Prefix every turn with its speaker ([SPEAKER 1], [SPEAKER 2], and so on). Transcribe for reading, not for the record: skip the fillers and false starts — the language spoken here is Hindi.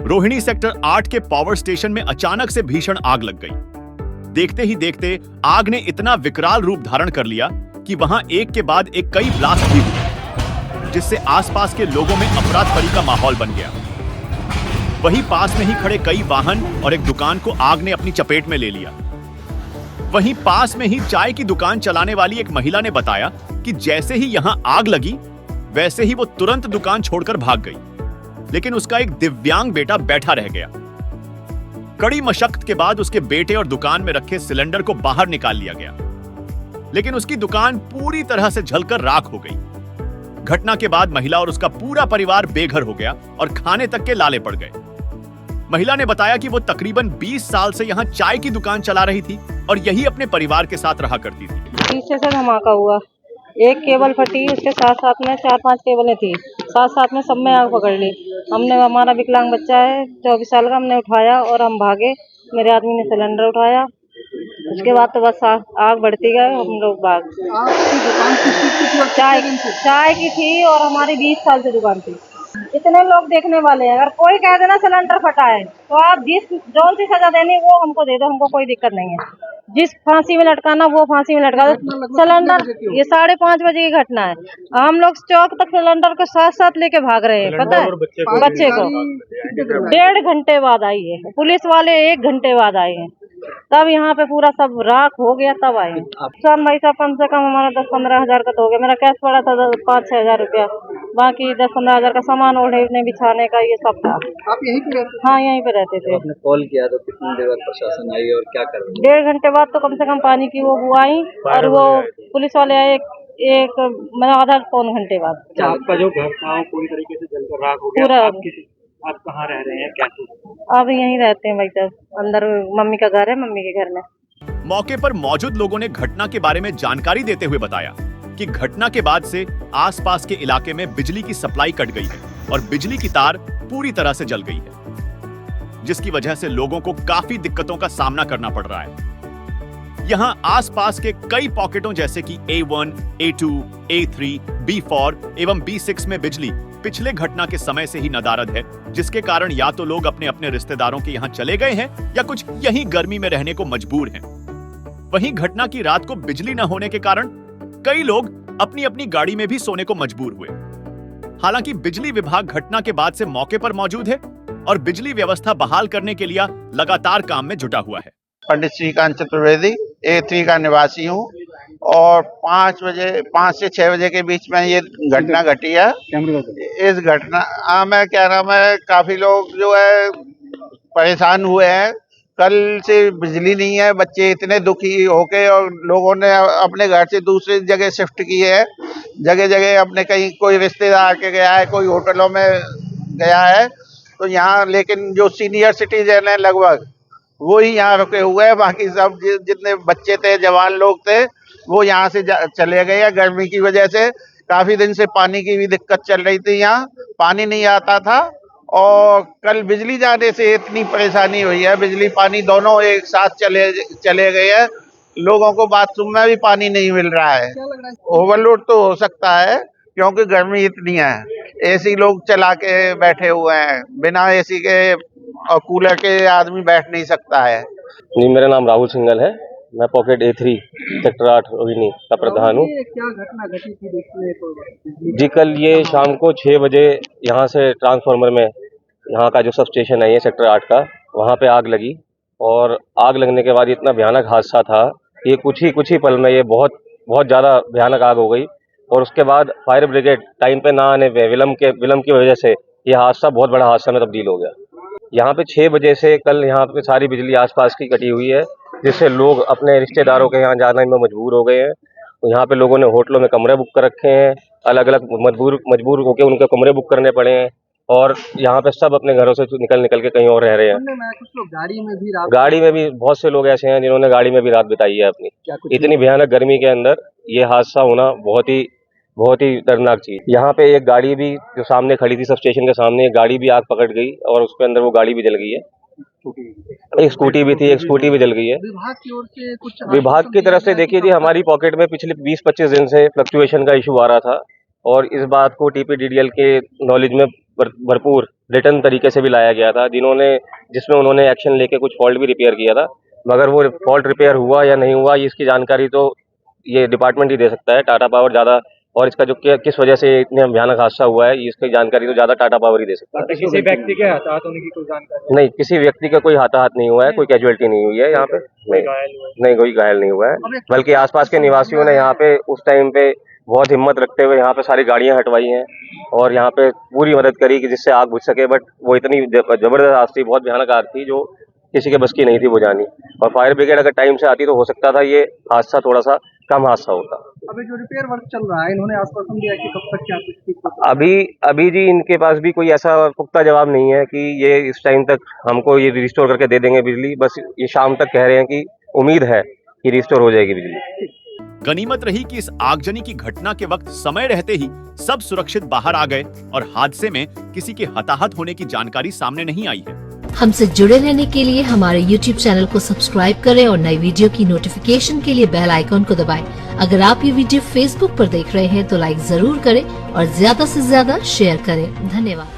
[SPEAKER 1] रोहिणी सेक्टर 8 के पावर स्टेशन में अचानक से भीषण आग लग गई। देखते ही देखते आग ने इतना विकराल रूप धारण कर लिया कि वहां एक के बाद एक कई ब्लास्ट भी हुए, जिससे आसपास के लोगों में अफरा-तफरी का माहौल बन गया। वहीं पास में ही खड़े कई वाहन और एक दुकान को आग ने अपनी चपेट में ले लिया। वहीं पास में ही चाय की दुकान चलाने वाली एक महिला ने बताया कि जैसे ही यहां आग लगी वैसे ही वो तुरंत दुकान छोड़कर भाग गई, लेकिन उसका एक दिव्यांग बेटा बैठा रह गया। कड़ी मशक्कत के बाद उसके बेटे और दुकान में रखे सिलेंडर को बाहर निकाल लिया गया, लेकिन उसकी दुकान पूरी तरह से जलकर राख हो गई। घटना के बाद महिला और उसका पूरा परिवार बेघर हो गया और खाने तक के लाले पड़ गए। महिला ने बताया कि वो तकरीबन 20 साल से यहाँ चाय की दुकान चला रही थी और यही अपने परिवार के साथ रहा करती थी।
[SPEAKER 2] पीछे से धमाका हुआ, एक केबल फटी, उसके साथ साथ में 4-5 केबलें थी, साथ साथ में सब में आग पकड़ ली। हमने, हमारा विकलांग बच्चा है 24 साल का, हमने उठाया और हम भागे। मेरे आदमी ने सिलेंडर उठाया, उसके बाद तो बस आग बढ़ती गई, हम लोग भाग। चाय की थी और हमारी 20 साल से दुकान थी। इतने लोग देखने वाले हैं, अगर कोई कह देना सिलेंडर फटा है तो आप जिस जो सी सजा देनी वो हमको दे दो, हमको कोई दिक्कत नहीं है। जिस फांसी में लटकाना वो फांसी में लटका दो। सिलेंडर ये 5:30 बजे की घटना है। हम लोग चौक तक सिलेंडर को साथ साथ लेके भाग रहे हैं, पता है। बच्चे को 1.5 घंटे बाद आई है, पुलिस वाले 1 घंटे बाद आए हैं, तब यहाँ पे पूरा सब राख हो गया, तब आए। नुकसान भाई साहब कम से कम हमारा 10-15 हजार का तो हो गया। मेरा कैश पड़ा था 5-6 हजार रुपया, बाकी 10-15 हजार का सामान ओढ़ने बिछाने का ये सब था।
[SPEAKER 3] आप यहीं पे रहते?
[SPEAKER 2] हाँ, यहीं पे रहते थे।
[SPEAKER 3] आपने कॉल किया तो कितनी देर बाद प्रशासन आई और क्या कर रहे?
[SPEAKER 2] 1.5 घंटे बाद तो कम से कम पानी की वो आई और वो पुलिस वाले आए एक मतलब आधा-पौन घंटे बाद।
[SPEAKER 4] आपका जो घर था पूरी तरीके से जलकर राख हो गया।
[SPEAKER 2] पूरा।
[SPEAKER 4] आप कहाँ रह रहे हैं, क्या?
[SPEAKER 2] अब यहीं रहते हैं भाई साहब, अंदर मम्मी का घर है, मम्मी के घर में।
[SPEAKER 1] मौके पर मौजूद लोगों ने घटना के बारे में जानकारी देते हुए बताया कि घटना के बाद से आसपास के इलाके में बिजली की सप्लाई कट गई है और बिजली की तार पूरी तरह से जल गई है, जिसकी वजह से लोगों को काफी दिक्कतों का सामना करना पड़ रहा है। यहाँ आसपास के कई पॉकेटों जैसे कि A1, A2, A3, B4 एवं B6 में बिजली पिछले घटना के समय से ही नदारद है, जिसके कारण या तो लोग अपने अपने रिश्तेदारों के यहाँ चले गए हैं या कुछ यहीं गर्मी में रहने को मजबूर हैं। वहीं घटना की रात को बिजली न होने के कारण कई लोग अपनी अपनी गाड़ी में भी सोने को मजबूर हुए। हालांकि बिजली विभाग घटना के बाद से मौके पर मौजूद है और बिजली व्यवस्था बहाल करने के लिए लगातार काम में जुटा हुआ है।
[SPEAKER 5] पंडित श्रीकांत चतुर्वेदी A3 का निवासी हूँ और 5 से 6 बजे के बीच में ये घटना घटी है। इस घटना मैं कह रहा हूँ, काफी लोग जो है परेशान हुए हैं। कल से बिजली नहीं है, बच्चे इतने दुखी होके और लोगों ने अपने घर से दूसरी जगह शिफ्ट किए है। जगह जगह अपने कहीं कोई रिश्तेदार के गया है, कोई होटलों में गया है, तो यहाँ लेकिन जो सीनियर सिटीजन है लगभग वो ही यहाँ रुके हुए हैं। बाकी सब जितने बच्चे थे, जवान लोग थे, वो यहाँ से चले गए हैं। गर्मी की वजह से काफी दिन से पानी की भी दिक्कत चल रही थी, यहाँ पानी नहीं आता था और कल बिजली जाने से इतनी परेशानी हुई है। बिजली पानी दोनों एक साथ चले गए हैं। लोगों को बाथरूम में भी पानी नहीं मिल रहा है। ओवरलोड तो हो सकता है क्योंकि गर्मी इतनी है। एसी लोग चला के बैठे हुए हैं, बिना एसी के और कूलर के आदमी बैठ नहीं सकता है।
[SPEAKER 6] जी, मेरा नाम राहुल सिंघल है, मैं पॉकेट A3 सेक्टर 8 रोहिणी का प्रधान हूँ।
[SPEAKER 3] क्या घटना घटी थी देखने को?
[SPEAKER 6] जी, कल ये शाम को 6 बजे यहाँ से ट्रांसफार्मर में, यहाँ का जो सब स्टेशन है ये सेक्टर 8 का, वहाँ पे आग लगी और आग लगने के बाद इतना भयानक हादसा था। ये कुछ ही पल में ये बहुत ज़्यादा भयानक आग हो गई और उसके बाद फायर ब्रिगेड टाइम पे ना आने पे विलम्ब की वजह से ये हादसा बहुत बड़ा हादसा में तब्दील हो गया। यहाँ पे 6 बजे से कल यहाँ पे सारी बिजली आसपास की कटी हुई है, जिससे लोग अपने रिश्तेदारों के यहाँ जाने में मजबूर हो गए हैं। तो यहाँ पे लोगों ने होटलों में कमरे बुक कर रखे हैं, अलग अलग मजबूर होकर उनके कमरे बुक करने पड़े हैं और यहाँ पे सब अपने घरों से निकल के कहीं और रह रहे हैं।
[SPEAKER 3] कुछ लोग
[SPEAKER 6] गाड़ी में भी बहुत से लोग ऐसे हैं जिन्होंने गाड़ी में भी रात बिताई है अपनी। इतनी भयानक गर्मी के अंदर ये हादसा होना बहुत ही दर्दनाक चीज। यहाँ पे एक गाड़ी भी जो सामने खड़ी थी, सब स्टेशन के सामने एक गाड़ी भी आग पकड़ गई और उसके अंदर वो गाड़ी भी जल गई है। एक स्कूटी भी थी, एक स्कूटी भी जल गई है।
[SPEAKER 3] विभाग की ओर से कुछ
[SPEAKER 6] विभाग की तरफ से देखिए जी, हमारी पॉकेट में पिछले 20-25 दिन से फ्लक्चुएशन का इशू आ रहा था और इस बात को TPDDL के नॉलेज में भरपूर रिटर्न तरीके से भी लाया गया था, जिसमें उन्होंने एक्शन लेके कुछ फॉल्ट भी रिपेयर किया था, मगर वो फॉल्ट रिपेयर हुआ या नहीं हुआ इसकी जानकारी तो ये डिपार्टमेंट ही दे सकता है। टाटा पावर ज़्यादा, और इसका जो किस वजह से इतने भयानक हादसा हुआ है इसकी जानकारी तो ज़्यादा टाटा पावर ही दे सकता है।
[SPEAKER 4] किसी व्यक्ति के हताहत होने की कोई जानकारी
[SPEAKER 6] नहीं, किसी व्यक्ति का कोई हताहत नहीं हुआ है, कोई कैजुअलिटी नहीं हुई है यहाँ पे, नहीं कोई घायल नहीं हुआ है, बल्कि आसपास के निवासियों ने यहाँ पे उस टाइम पे बहुत हिम्मत रखते हुए यहाँ पे सारी गाड़ियाँ हटवाई हैं और यहाँ पे पूरी मदद करी कि जिससे आग बुझ सके। बट वो इतनी जबरदस्त आग थी, बहुत भयानक आग थी जो किसी के बस की नहीं थी बुझानी, और फायर ब्रिगेड अगर टाइम से आती तो हो सकता था ये हादसा थोड़ा सा कम हादसा होता।
[SPEAKER 3] अभी जो रिपेयर वर्क चल रहा है, इन्होंने आश्वासन दिया कि कब तक क्या कुछ ठीक होगा?
[SPEAKER 6] अभी जी इनके पास भी कोई ऐसा पुख्ता जवाब नहीं है कि ये इस टाइम तक हमको ये रिस्टोर करके दे देंगे बिजली। बस ये शाम तक कह रहे हैं कि उम्मीद है कि रिस्टोर हो जाएगी बिजली।
[SPEAKER 1] गनीमत रही कि इस आगजनी की घटना के वक्त समय रहते ही सब सुरक्षित बाहर आ गए और हादसे में किसी के हताहत होने की जानकारी सामने नहीं आई है।
[SPEAKER 7] हमसे जुड़े रहने के लिए हमारे YouTube चैनल को सब्सक्राइब करें और नई वीडियो की नोटिफिकेशन के लिए बेल आइकॉन को दबाएं। अगर आप ये वीडियो Facebook पर देख रहे हैं तो लाइक जरूर करें और ज्यादा से ज्यादा शेयर करें। धन्यवाद।